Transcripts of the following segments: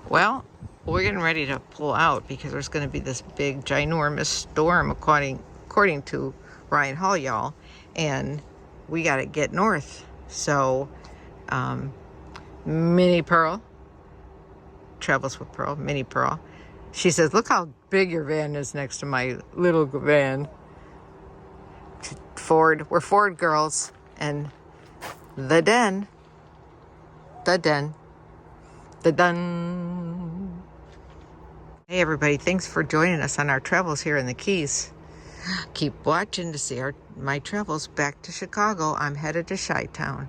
Well, we're getting ready to pull out because there's going to be this big, ginormous storm, according to Ryan Hall, y'all, and we got to get north. So, Mini Pearl travels with Pearl, Mini Pearl. She says, "Look how big your van is next to my little van." Ford, we're Ford girls, and the den. Hey everybody, thanks for joining us on our travels here in the Keys. Keep watching to see my travels back to Chicago. I'm headed to Chi-Town.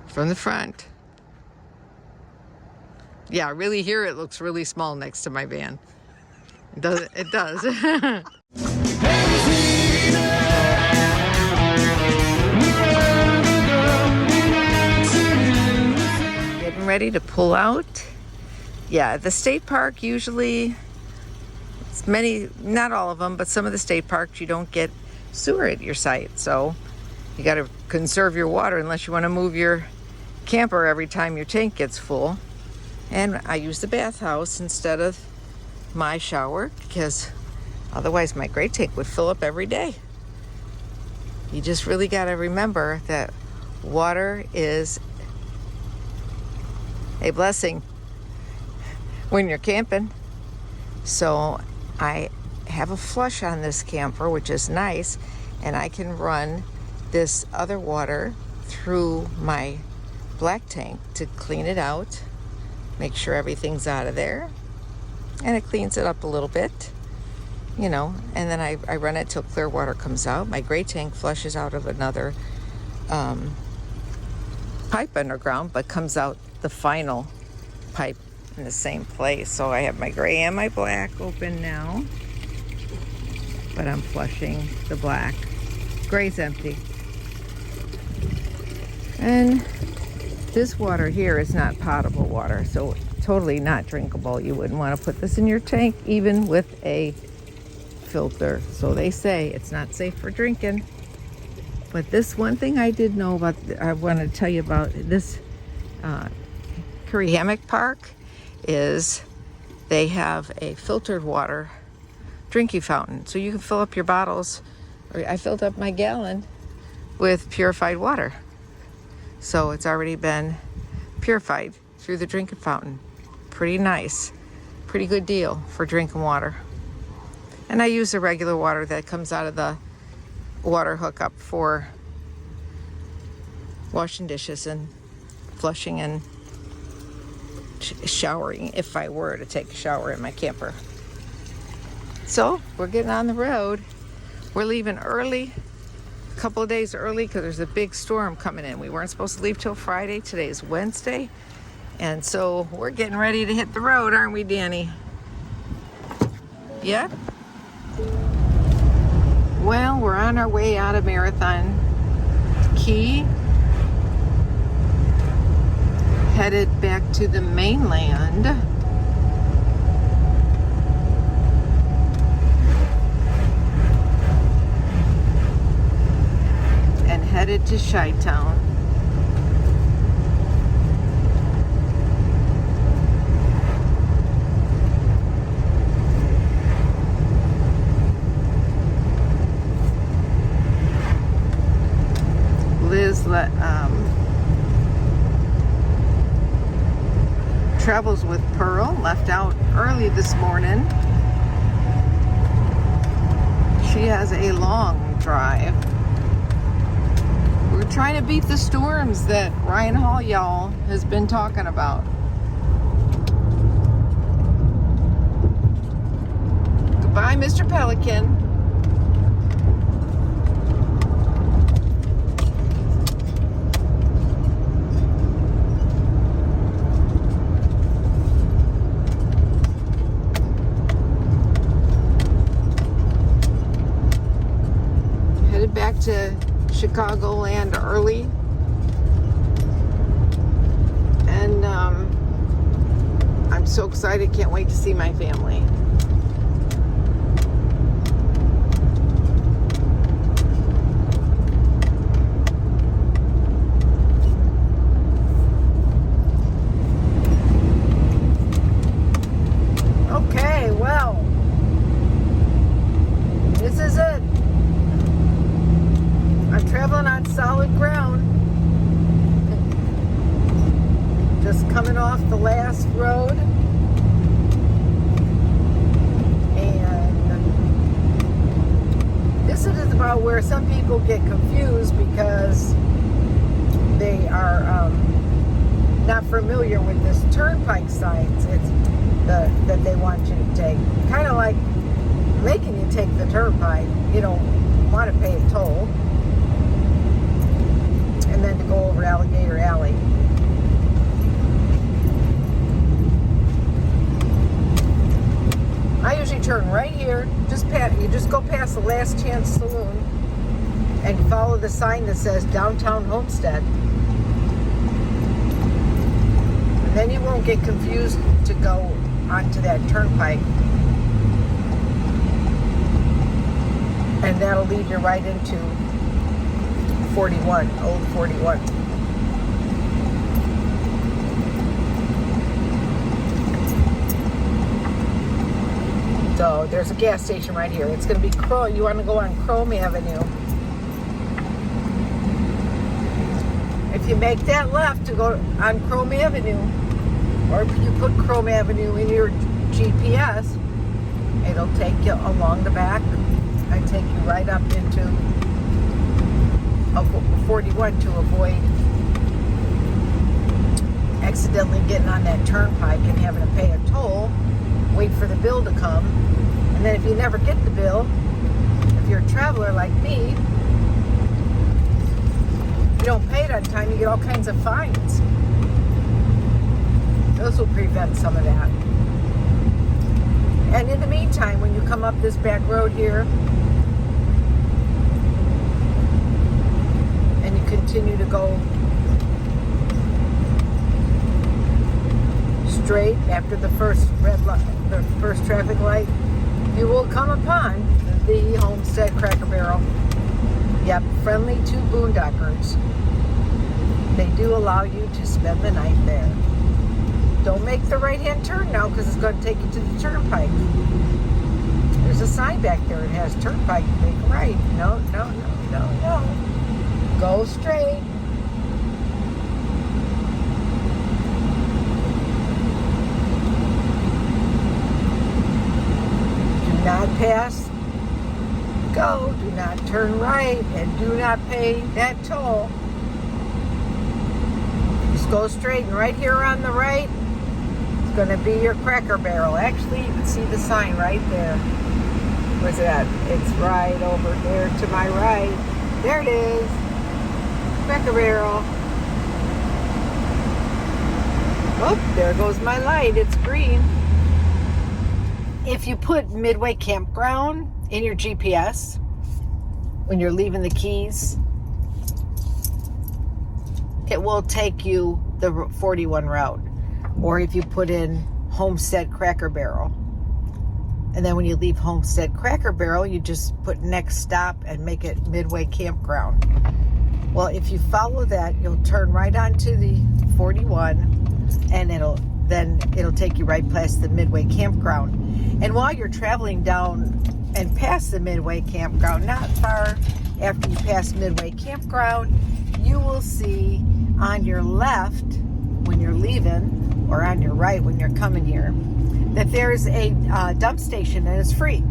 From the front. Yeah, really here it looks really small next to my van. It does. Getting ready to pull out. Yeah, the state park usually, not all of them, but some of the state parks you don't get sewer at your site. So you got to conserve your water unless you want to move your camper every time your tank gets full. And I use the bathhouse instead of my shower because otherwise my gray tank would fill up every day. You just really got to remember that water is a blessing when you're camping. So I have a flush on this camper, which is nice, and I can run this other water through my black tank to clean it out, make sure everything's out of there, and it cleans it up a little bit, and then I run it till clear water comes out. My gray tank flushes out of another pipe underground, but comes out the final pipe in the same place. So I have my gray and my black open now, but I'm flushing the black. Gray's empty. And this water here is not potable water, so totally not drinkable. You wouldn't want to put this in your tank even with a filter. So they say it's not safe for drinking. But this one thing I did know about, I want to tell you about this Curry Hammock Park, is they have a filtered water drinking fountain. So you can fill up your bottles, or I filled up my gallon with purified water. So it's already been purified through the drinking fountain. Pretty nice. Pretty good deal for drinking water. And I use the regular water that comes out of the water hookup for washing dishes and flushing and showering if I were to take a shower in my camper. So we're getting on the road. We're leaving early, a couple of days early, because there's a big storm coming in. We weren't supposed to leave till Friday. Today's Wednesday. And so we're getting ready to hit the road, aren't we, Danny? Yeah? Well, we're on our way out of Marathon Key, headed back to the mainland. And headed to Chi-Town. Liz travels with Pearl, left out early this morning. She has a long drive. We're trying to beat the storms that Ryan Hall, y'all, has been talking about. Goodbye, Mr. Pelican. Back to Chicagoland early, and I'm so excited, can't wait to see my family. traveling on solid ground. Just coming off the last road. And this is about where some people get confused because they are not familiar with this turnpike signs. It's that they want you to take. Kind of like making you take the turnpike. You don't want to pay a toll. And then to go over Alligator Alley. I usually turn right here. You just go past the Last Chance Saloon and follow the sign that says Downtown Homestead. And then you won't get confused to go onto that turnpike. And that'll lead you right into 41, Old 41. So there's a gas station right here. It's going to be Chrome. You want to go on Chrome Avenue. If you make that left to go on Chrome Avenue, or if you put Chrome Avenue in your GPS, it'll take you along the back and take you right up into 41 to avoid accidentally getting on that turnpike and having to pay a toll, wait for the bill to come, and then if you never get the bill, if you're a traveler like me, if you don't pay it on time, you get all kinds of fines. Those will prevent some of that. And in the meantime, when you come up this back road here and you continue to go straight after the first red light, the first traffic light, you will come upon the Homestead Cracker Barrel. Yep, friendly to boondockers. They do allow you to spend the night there. Don't make the right-hand turn now because it's going to take you to the turnpike. There's a sign back there. It has turnpike. Make a right. No. Go straight. Do not pass. Go. Do not turn right. And do not pay that toll. Just go straight. And right here on the right, going to be your Cracker Barrel. Actually, you can see the sign right there. Where's it at? It's right over there to my right. There it is. Cracker Barrel. Oh, there goes my light. It's green. If you put Midway Campground in your GPS when you're leaving the Keys, it will take you the 41 route. Or if you put in Homestead Cracker Barrel. And then when you leave Homestead Cracker Barrel, you just put next stop and make it Midway Campground. Well, if you follow that, you'll turn right onto the 41 and it'll take you right past the Midway Campground. And while you're traveling down and past the Midway Campground, not far after you pass Midway Campground, you will see on your left when you're leaving, or on your right when you're coming here, that there's a dump station and it's free.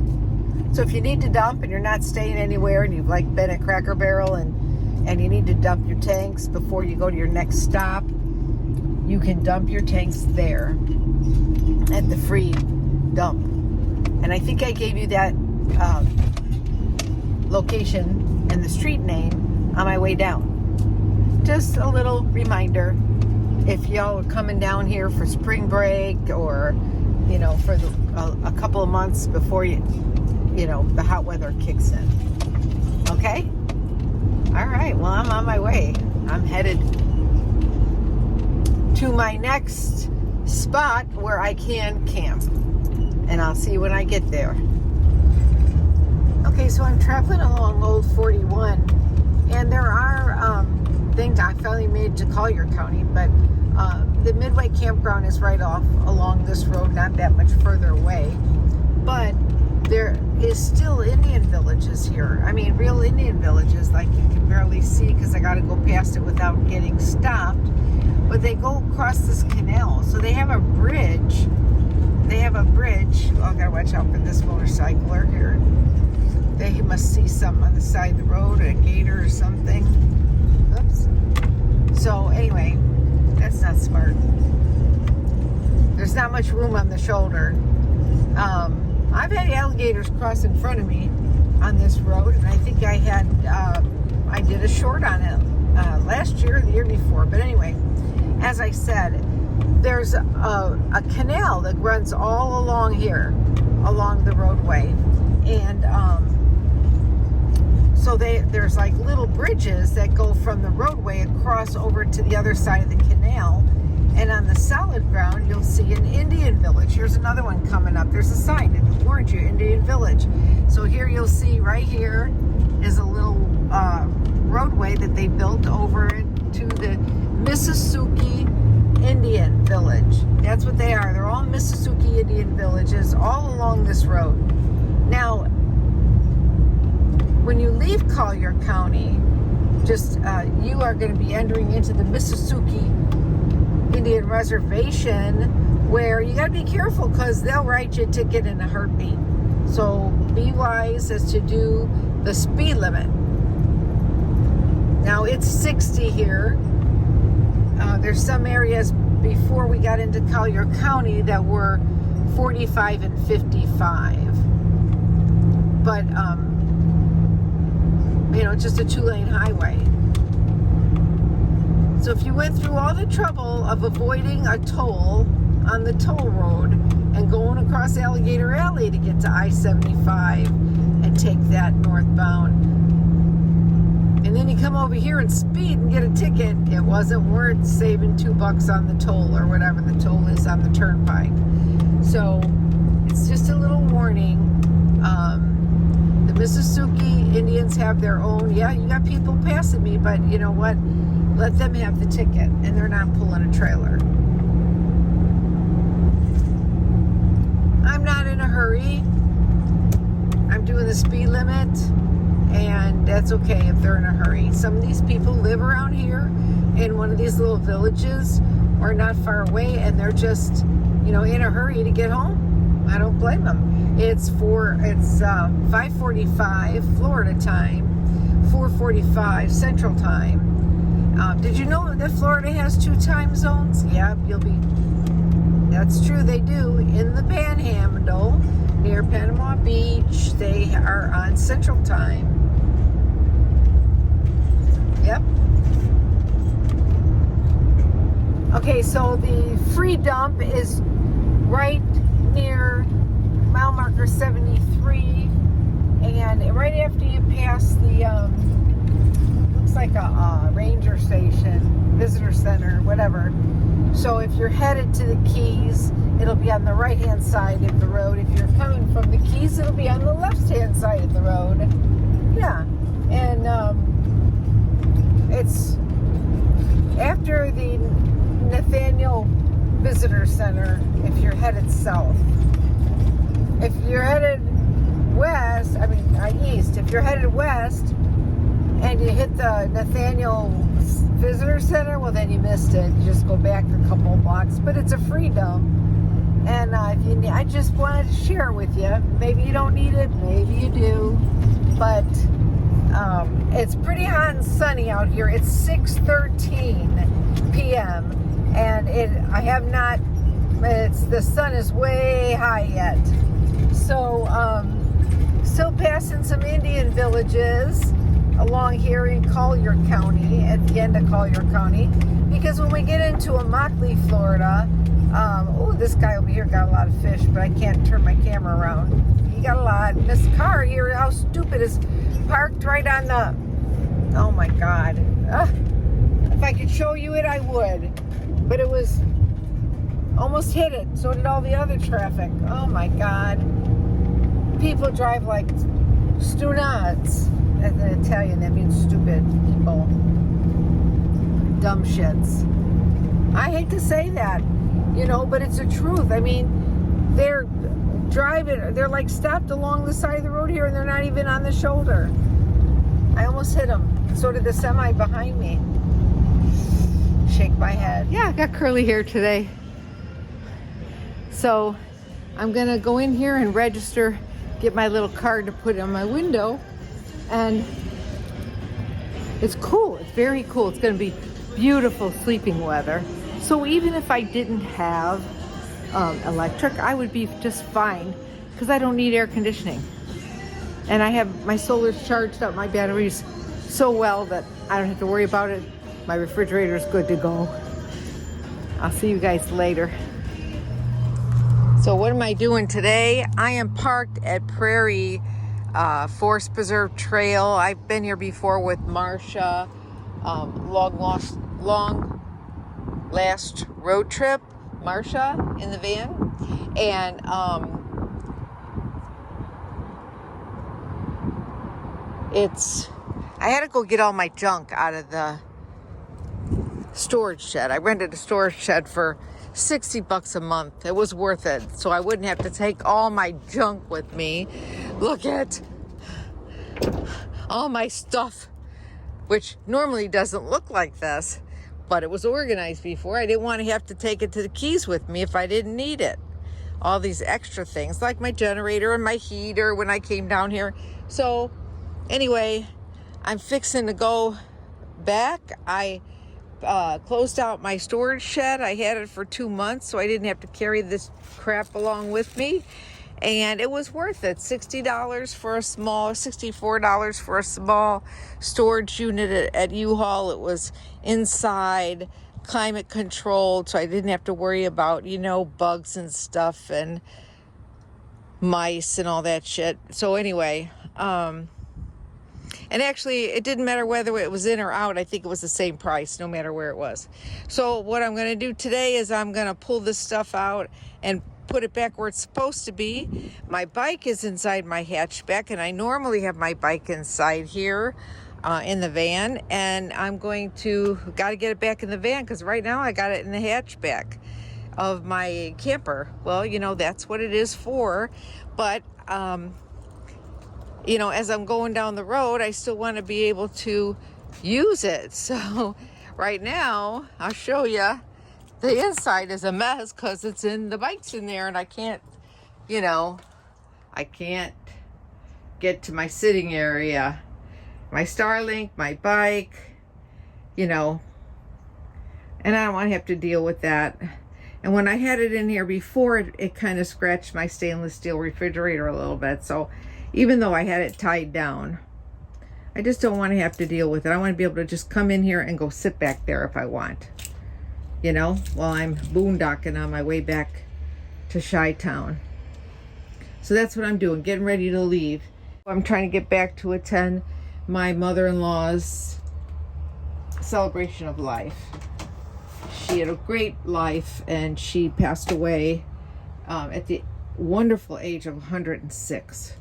So if you need to dump and you're not staying anywhere and you've been at Cracker Barrel and you need to dump your tanks before you go to your next stop, you can dump your tanks there at the free dump. And I think I gave you that location and the street name on my way down. Just a little reminder. If y'all are coming down here for spring break or, for a couple of months before the hot weather kicks in. Okay? All right. Well, I'm on my way. I'm headed to my next spot where I can camp. And I'll see you when I get there. Okay, so I'm traveling along Old 41. And there are things I finally made to Collier County, but the Midway Campground is right off along this road, not that much further away. But there is still Indian villages here. I mean, real Indian villages, like you can barely see because I got to go past it without getting stopped. But they go across this canal, so they have a bridge. They have a bridge. Oh, I gotta watch out for this motorcycler here. They must see something on the side of the road, a gator or something. Oops. So anyway, that's not smart. There's not much room on the shoulder. I've had alligators cross in front of me on this road, and I think I had, I did a short on it last year or the year before. But anyway, as I said, there's a canal that runs all along here, along the roadway. And so there's like little bridges that go from the roadway across over to the other side of the canal. And on the solid ground, you'll see an Indian village. Here's another one coming up. There's a sign that warns you, Indian village. So here you'll see right here is a little roadway that they built over to the Mississauga Indian village. That's what they are. They're all Mississauga Indian villages all along this road. Now, when you leave Collier County, just you are going to be entering into the Mississauga Indian Reservation, where you got to be careful because they'll write you a ticket in a heartbeat. So be wise as to do the speed limit. Now it's 60 here. There's some areas before we got into Collier County that were 45 and 55. But, you know, just a 2-lane highway. So if you went through all the trouble of avoiding a toll on the toll road and going across Alligator Alley to get to I-75 and take that northbound, and then you come over here and speed and get a ticket, it wasn't worth saving $2 on the toll or whatever the toll is on the turnpike. So it's just a little warning. The Mississauga Indians have their own, yeah, you got people passing me, but you know what? Let them have the ticket, and they're not pulling a trailer. I'm not in a hurry. I'm doing the speed limit, and that's okay if they're in a hurry. Some of these people live around here in one of these little villages or not far away, and they're just, you know, in a hurry to get home. I don't blame them. It's 5:45 Florida time, 4:45 Central time. Did you know that Florida has 2 time zones? Yeah, that's true, they do. In the Panhandle, near Panama Beach, they are on Central Time. Yep. Okay, so the free dump is right near mile marker 73, and right after you pass the, looks like a ranger station, visitor center, whatever. So if you're headed to the Keys, it'll be on the right-hand side of the road. If you're coming from the Keys, it'll be on the left-hand side of the road. Yeah, and it's after the Nathaniel Visitor Center if you're headed south. If you're headed west, east, if you're headed west and you hit the Nathaniel Visitor Center, well, then you missed it. You just go back a couple blocks, but it's a free dump. And I just wanted to share it with you. Maybe you don't need it, maybe you do, but it's pretty hot and sunny out here. It's 6:13 p.m. and the sun is way high yet. So still passing some Indian villages along here in Collier County, at the end of Collier County, because when we get into Immokalee, Florida, this guy over here got a lot of fish, but I can't turn my camera around. He got a lot. This car here, how stupid, is parked right on the, oh my God. If I could show you it, I would. But it was, almost hit it. So did all the other traffic. Oh my God. People drive like stunats. As an Italian, that means stupid people. Dumb shits. I hate to say that, but it's the truth. I mean, they're driving. They're like stopped along the side of the road here, and they're not even on the shoulder. I almost hit them. So did the semi behind me. Shake my head. Yeah, I got curly hair today. So I'm gonna go in here and register, get my little card to put on my window, and it's cool. It's very cool. It's gonna be beautiful sleeping weather. So even if I didn't have electric, I would be just fine because I don't need air conditioning. And I have my solar's charged up, my batteries so well that I don't have to worry about it. My refrigerator is good to go. I'll see you guys later. So what am I doing today? I am parked at Prairie Forest Preserve Trail. I've been here before with Marcia. Long last road trip, Marcia in the van. And I had to go get all my junk out of the storage shed. I rented a storage shed for $60 a month. It was worth it, so I wouldn't have to take all my junk with me. Look at all my stuff, which normally doesn't look like this, but it was organized before. I didn't want to have to take it to the Keys with me if I didn't need it. All these extra things, like my generator and my heater when I came down here. So anyway, I'm fixing to go back. I closed out my storage shed. I had it for 2 months, so I didn't have to carry this crap along with me. And it was worth it. $64 for a small storage unit at U-Haul. It was inside, climate controlled, so I didn't have to worry about, bugs and stuff and mice and all that shit. So anyway, and actually, it didn't matter whether it was in or out. I think it was the same price, no matter where it was. So what I'm going to do today is I'm going to pull this stuff out and put it back where it's supposed to be. My bike is inside my hatchback, and I normally have my bike inside here in the van. And I'm got to get it back in the van because right now I got it in the hatchback of my camper. Well, that's what it is for. But as I'm going down the road, I still want to be able to use it. So right now, I'll show you. The inside is a mess because the bike's in there, and I can't get to my sitting area. My Starlink, my bike, and I don't want to have to deal with that. And when I had it in here before, it kind of scratched my stainless steel refrigerator a little bit. So even though I had it tied down, I just don't want to have to deal with it. I want to be able to just come in here and go sit back there if I want, while I'm boondocking on my way back to Chi-Town. So that's what I'm doing, getting ready to leave. I'm trying to get back to attend my mother-in-law's celebration of life. She had a great life, and she passed away at the wonderful age of 106.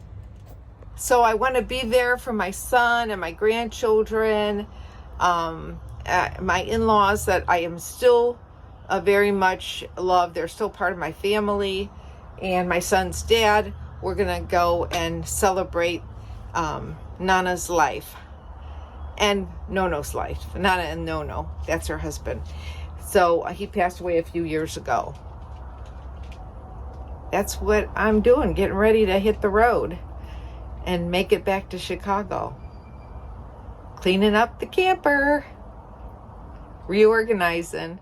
So I want to be there for my son and my grandchildren, my in-laws that I am still very much love. They're still part of my family. And my son's dad, we're going to go and celebrate Nana's life and Nono's life. Nana and Nono, that's her husband. So he passed away a few years ago. That's what I'm doing, getting ready to hit the road and make it back to Chicago. Cleaning up the camper, reorganizing.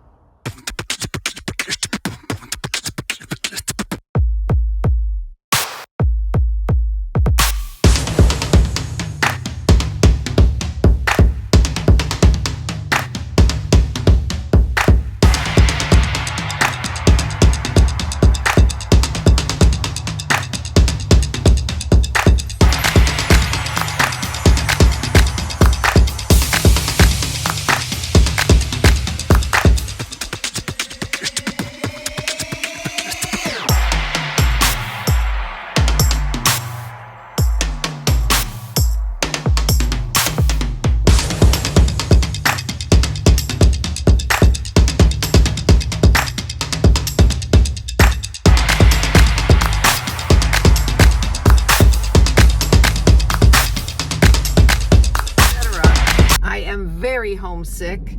I am very homesick.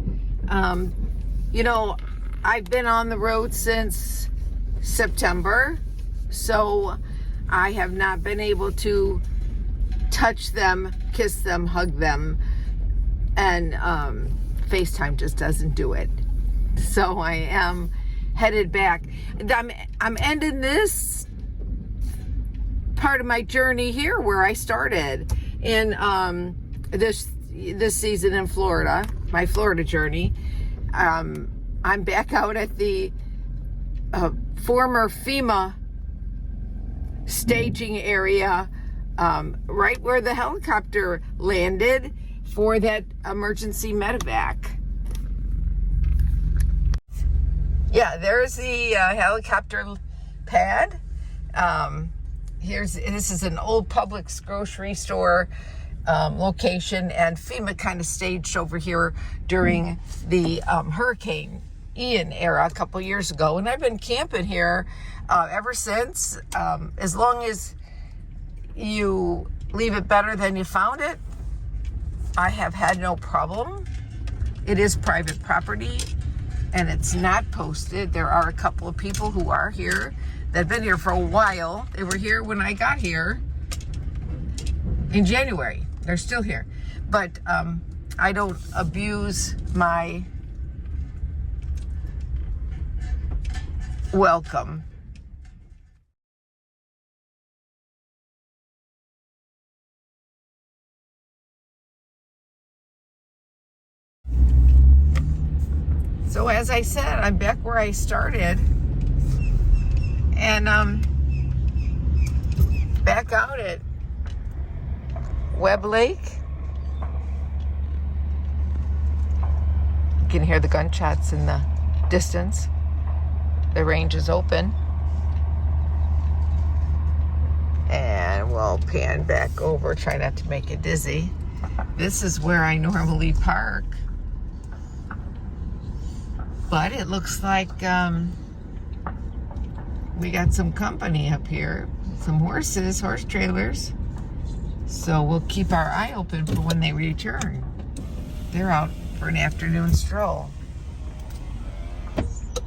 You know, I've been on the road since September, so I have not been able to touch them, kiss them, hug them, and FaceTime just doesn't do it. So I am headed back. I'm ending this part of my journey here where I started in this season in Florida, my Florida journey. I'm back out at the former FEMA staging area, right where the helicopter landed for that emergency medevac. Yeah, there's the helicopter pad. This is an old Publix grocery store location, and FEMA kind of staged over here during the Hurricane Ian era a couple years ago, and I've been camping here ever since. As long as you leave it better than you found it, I have had no problem. It is private property and it's not posted. There are a couple of people who are here that have been here for a while. They were here when I got here in January. They're still here, but I don't abuse my welcome. So as I said, I'm back where I started, and back out at Webb Lake. You can hear the gunshots in the distance. The range is open. And we'll pan back over, try not to make it dizzy. This is where I normally park. But it looks like we got some company up here. Some horses, horse trailers. So we'll keep our eye open for when they return. They're out for an afternoon stroll.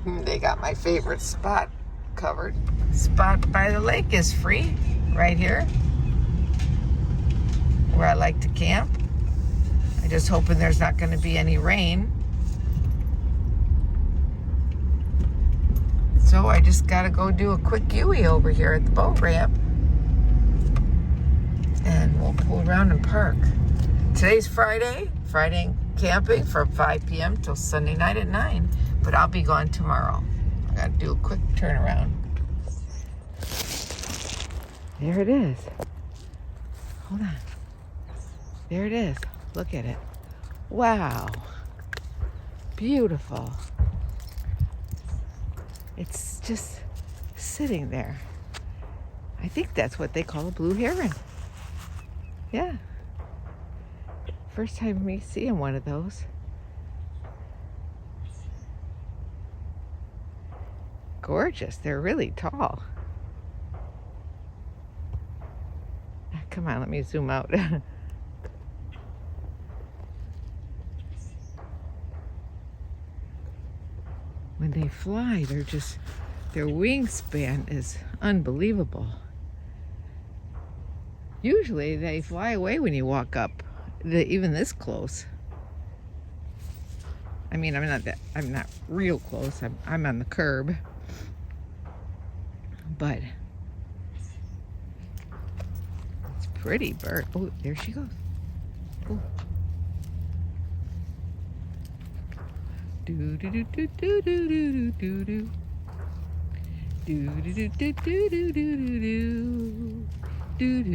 They got my favorite spot covered. Spot by the lake is free, right here, where I like to camp. I'm just hoping there's not going to be any rain. So I just got to go do a quick U-ey over here at the boat ramp. And we'll pull around and park. Today's Friday camping from 5 p.m. till Sunday night at 9. But I'll be gone tomorrow. I got to do a quick turnaround. There it is. Hold on. There it is. Look at it. Wow. Beautiful. It's just sitting there. I think that's what they call a blue heron. Yeah. First time me seeing one of those. Gorgeous. They're really tall. Come on, let me zoom out. When they fly, their wingspan is unbelievable. Usually they fly away when you walk up, even this close. I mean, I'm not real close. I'm on the curb. But it's a pretty bird. Oh, there she goes. Oh. Do do do do do do do do do. Do do do do do do do do do do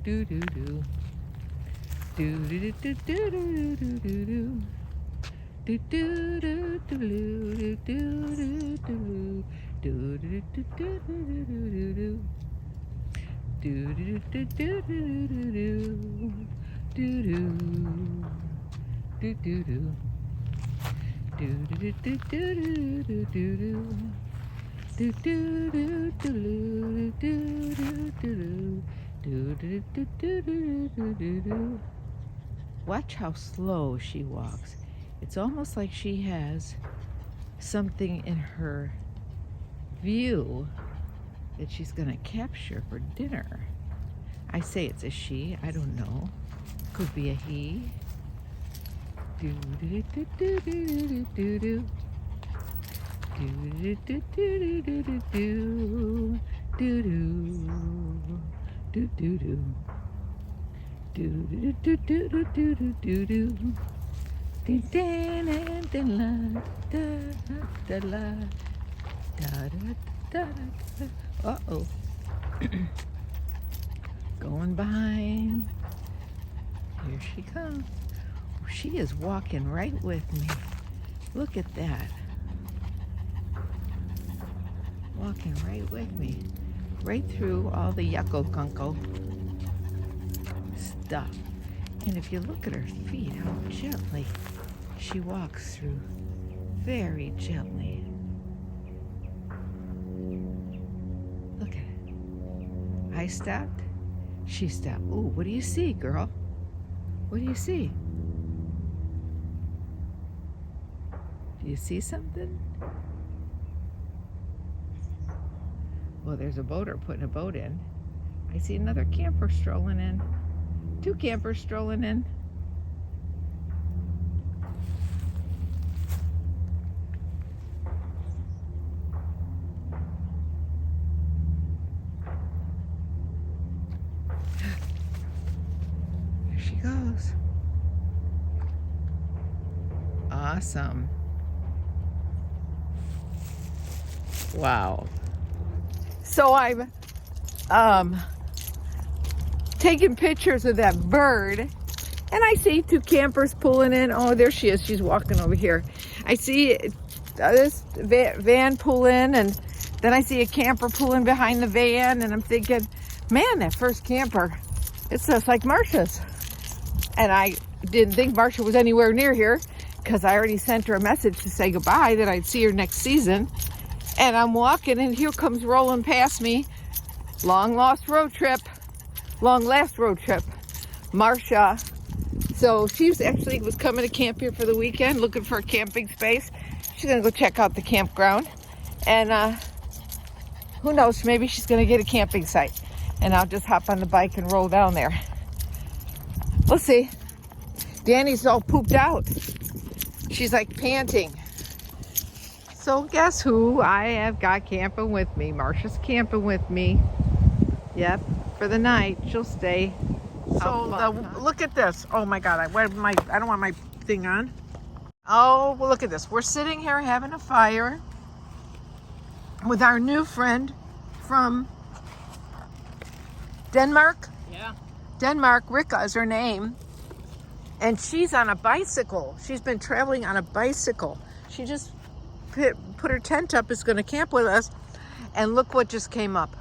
do do do. Do do do do do do do do. Do do do do do do do do. Do do do do do do do. Do do do do do do do do. Do do do. Do do do do do do do do. Do do do do do do do do do. Do do do do do do do. Watch how slow she walks. It's almost like she has something in her view that she's going to capture for dinner. I say it's a she. I don't know. Could be a he. Do do do do do do do. Do do do do do do do do do do do. Do do do do do do do do do. Uh-oh. Going behind. Here she comes. She is walking right with me. Look at that. Walking right with me. Right through all the yucko-gunko stuff. And if you look at her feet, how gently she walks through. Very gently. Look at it. I stopped. She stopped. Ooh, what do you see, girl? What do you see? Do you see something? Well, there's a boater putting a boat in. I see another camper strolling in. 2 campers strolling in. There she goes. Awesome. Wow. So I'm taking pictures of that bird, and I see 2 campers pulling in. Oh, there she is. She's walking over here. I see this van pull in, and then I see a camper pulling behind the van, and I'm thinking, man, that first camper, it's just like Marsha's. And I didn't think Marsha was anywhere near here because I already sent her a message to say goodbye, that I'd see her next season. And I'm walking, and here comes rolling past me, long last road trip, Marsha. So she was coming to camp here for the weekend, looking for a camping space. She's gonna go check out the campground, and who knows, maybe she's gonna get a camping site, and I'll just hop on the bike and roll down there. We'll see. Danny's all pooped out. She's like panting. So guess who I have got camping with me? Marsha's camping with me. Yep, for the night. She'll stay. So look at this. Oh my God, I don't want my thing on. Oh, well, look at this. We're sitting here having a fire with our new friend from Denmark. Yeah. Denmark, Rika is her name. And she's on a bicycle. She's been traveling on a bicycle. She just put her tent up, is going to camp with us. And look what just came up.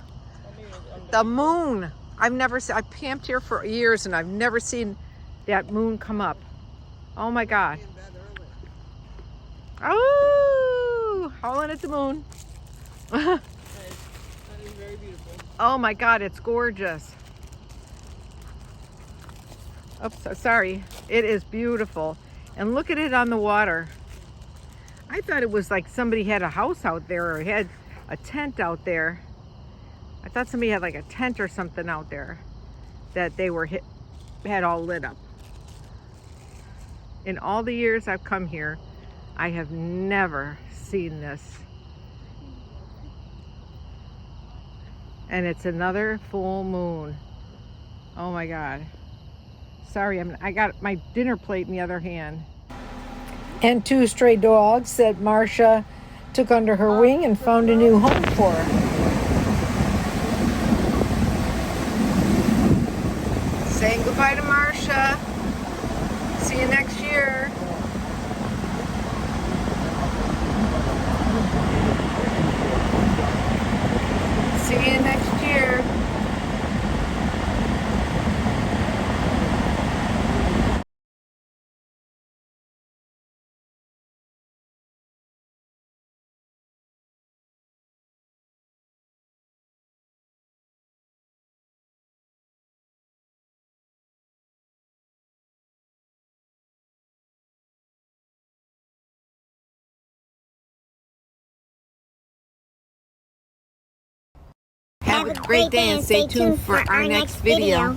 The moon. I've camped here for years, and I've never seen that moon come up. Oh my God. Oh, howling at the moon. That is very beautiful. Oh my God, it's gorgeous. Oops, sorry. It is beautiful. And look at it on the water. I thought it was like somebody had a house out there or had a tent out there. I thought somebody had like a tent or something out there that they had all lit up. In all the years I've come here, I have never seen this. And it's another full moon. Oh my God. Sorry, I got my dinner plate in the other hand. And 2 stray dogs that Marsha took under her wing and found a new home for her. Saying goodbye to Marsha. See you next year. See you next year. Have a great day and stay tuned for our next video.